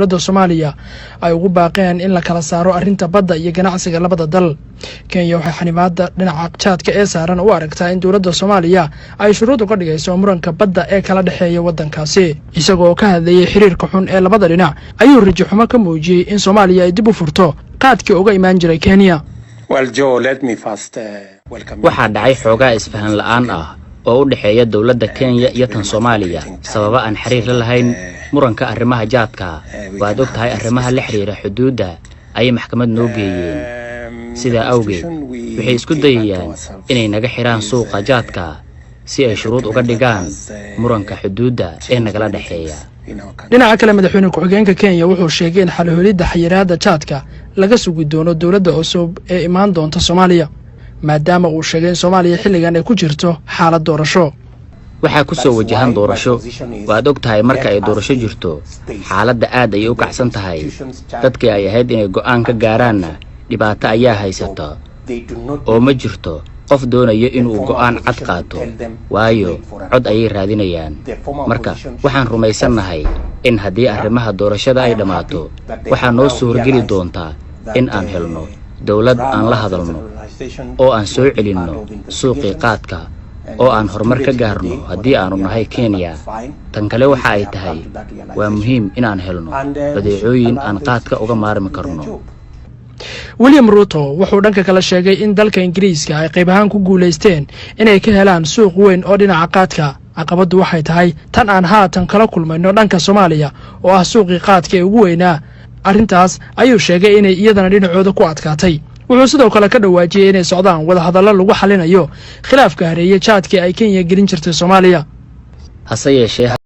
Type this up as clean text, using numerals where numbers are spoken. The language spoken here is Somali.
dowladda Soomaaliya ay ugu baaqeen in la kala saaro arrinta badda iyo ganacsiga labada dal. Kenya waxay xanibaadda dhinaca jaadka ee saaran u aragtaa in dowladda Soomaaliya ay shuruud uga dhigayso muranka badda ee kala dhaxeeya waddankaasi. Isagoo ka hadlayay xiriirka xun ee labada dhinac ayuu rajo xumo ka muujiyay in Soomaaliya ay dib u furto qaadkii uga imaan jiray Kenya. waxaa dhacay xoogaa isfahan la'aan ah oo u dhaxeeya dowladda Kenya iyo tan Soomaaliya sababa aan xiriir la lahayn muranka arrimaha jaadka. waad ogtahay arrimaha la xiriira xuduudda ay maxkamad noo geeyeen. sida awgeed waxay isku dayayaan inay naga xiraan suuqa jaadka si ay shuruud uga dhigaan muranka xuduudda ee nagala dhaxeeya. dhinaca kale madaxweyne ku-xigeenka Kenya wuxuu sheegay in xalholida xayiraadda jaadka laga sugi doono dowladda cusub ee imaan doonta Soomaaliya maadaama uu sheegay in Soomaaliya xilligan ay ku jirto xaalad doorasho. waxaa ku soo wajahan doorasho. waad ogtahay marka ay doorasho jirto xaaladda aad ay u kacsan tahay. dadkii ay ahayd inay go'aan ka gaaraanna dhibaato ayaa haysata oo ma jirto qof doonayo inuu go'aan cad qaato waayo cod ayay raadinayaan. marka waxaan rumaysannahay in haddii arrimaha doorashada ay dhammaato waxaa noo suurgeli doontaa in aan helno dowlad aan la hadalno oo aan soo celinno suuqii qaadka oo aan horumar ka gaarno haddii aanu nahay Kenya. tan kale waxa ay tahay waa muhiim in aan helno badeecooyin aan qaadka uga maarmi karno. William Ruto wuxuu dhanka kale sheegay in dalka Ingiriiska ay qayb ahaan ku guuleysteen inay ka helaan suuq weyn oo dhinaca qaadka. caqabadu waxay tahay tan aan haatan kala kulmayno dhanka Soomaaliya oo ah suuqii qaadka ee ugu weynaa. arrintaas ayuu sheegay inay iyadana dhinacooda ku adkaatay. wuxuu sidoo kale ka dhawaajiyay inay socdaan wada hadallo lagu xalinayo khilaafka hareeyay jaadkii ay Kenya gelin jirtay Soomaaliya. hase yeeshee